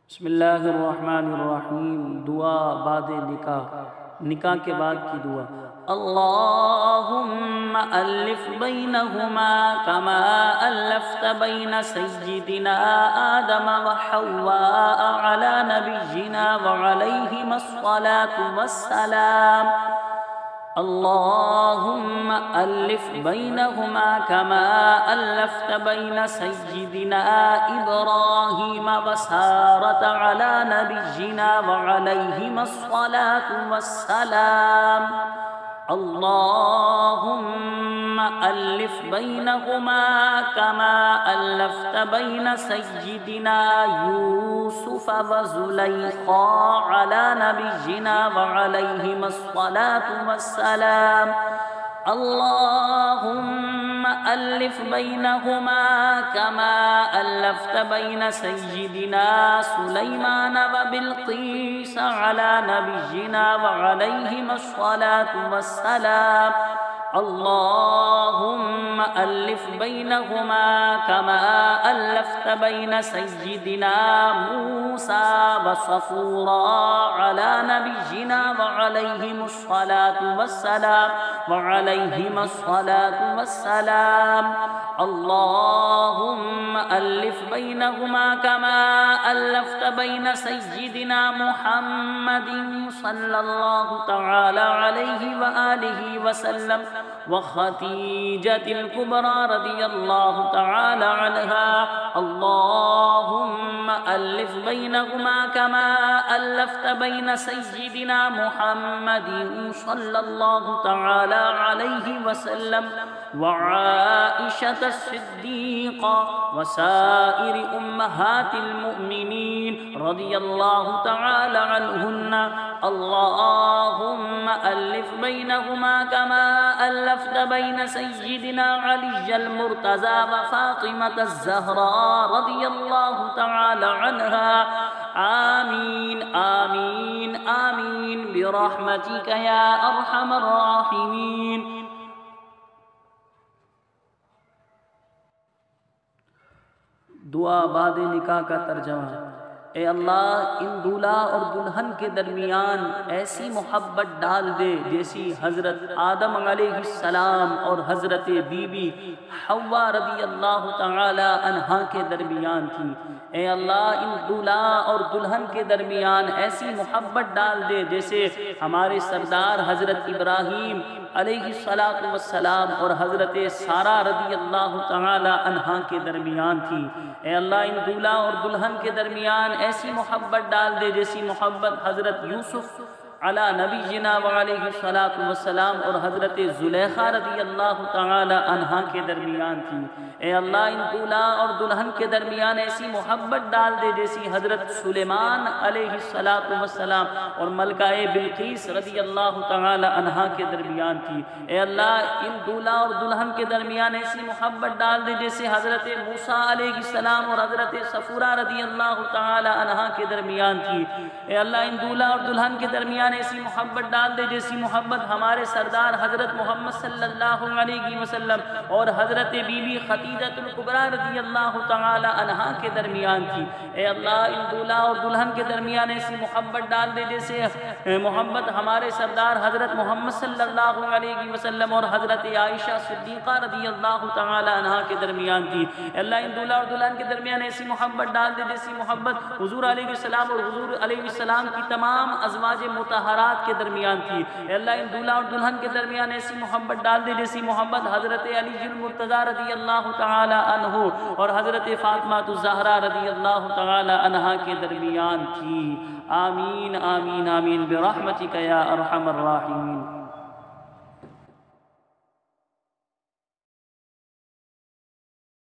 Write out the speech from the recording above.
بسم اللہ الرحمن الرحیم۔ دعا بعد نکاح کے بعد کی دعا۔ اللہم الف بینہما کما الفت بین سیدنا آدم وحواء علی نبینا وعلیہم الصلاة والسلام۔ اللہم الف بینہما کما الفت بین سیدنا ابراہیم وسارۃ علی نبینا وعلیہم الصلاة والسلام۔ اللہم الف بینہما کما الفت بین سیدنا یوسف وزلیخا علی نبینا وعلیہم الصلاة والسلام۔ اللہم الف بینہما کما الفت بین سیدنا سلیمان وبلقیس علی نبینا وعلیہم الصلاة والسلام۔ اللہم الف بینہما کما الفت بین سیدنا موسیٰ وصفورا علی نبینا وعلیہم الصلاة والسلام وعلیہم الصلاة والسلام۔ اللہم الف بینہما کما الفت بین سیدنا محمد صلی اللہ تعالی علیہ وآلہ وسلم وخدیجۃ الکبریٰ رضی اللہ تعالی عنہا۔ اللہم الف بینہما کما الفت بین سیدنا محمد صلی اللہ تعالی علیہ وسلم وعائشۃ الصدیقہ وسائر امہات المؤمنین رضی اللہ تعالی عنہن۔ اللہم الف بینہما کما الفت بین سیدنا علی المرتضی وفاطمۃ الزہراء رضی اللہ تعالی عنہا۔ آمین آمین آمین برحمتک یا ارحم الراحمین۔ دعا بعد نکاح کا ترجمہ۔ اے اللہ ان دولہا اور دلہن کے درمیان ایسی محبت ڈال دے جیسی حضرت آدم علیہ السلام اور حضرت بی بی حوا رضی اللہ تعالی عنہا کے درمیان تھی۔ اے اللہ ان دولہا اور دلہن کے درمیان ایسی محبت ڈال دے جیسے ہمارے سردار حضرت ابراہیم علیہ السلام اور حضرت سارہ رضی اللہ تعالی عنہا کے درمیان تھی۔ اے اللہ ان دولہا اور دلہن کے درمیان ایسی محبت ڈال دے جیسی محبت حضرت یوسف علی نبینا وعلیہ السلام اور حضرت زلیخا رضی اللہ تعالی عنہا کے درمیان تھی۔ اے اللہ ان دولہا اور دلہن کے درمیان ایسی محبت ڈال دے جیسی حضرت سلیمان علیہ السلام اور ملکہ بلقیس رضی اللہ تعالی عنہا کے درمیان تھی۔ اے اللہ ان دولہا اور دلہن کے درمیان ایسی محبت ڈال دے جیسے حضرت موسیٰ علیہ السلام اور حضرت صفورہ رضی اللہ تعالی عنہا کے درمیان تھی۔ اے اللہ ان دولہا اور دلہن کے درمیان ایسی محبت ڈال دے جیسی محبت ہمارے سردار حضرت محمد صلی اللہ علیہ وسلم اور حضرت بی بی خدیجۃ الکبریٰ رضی اللہ تعالی عنہا کے درمیان تھی۔ اے اللہ ان دولہا اور دلہن کے درمیان ایسی محبت ڈال دے جیسے محبت ہمارے سردار حضرت محمد صلی اللہ علیہ وسلم اور حضرت عائشہ صدیقہ رضی اللہ تعالی عنہا کے درمیان تھی۔ اے اللہ ان دولہا اور دلہن کے درمیان ایسی محبت ڈال دے جیسی محبت حضور علیہ السلام اور حضور علیہ السلام کی تمام ازواج مطہرات کے درمیان تھی۔ اے اللہ ان دولہا اور دلہن کے درمیان ایسی محبت ڈال دے جیسی محبت حضرت علی المرتضی رضی اللہ تعالی عنہ اور حضرت فاطمہ الزہرا رضی اللہ تعالی عنہا کے درمیان تھی۔ آمین آمین آمین برحمتک یا ارحم الراحمین۔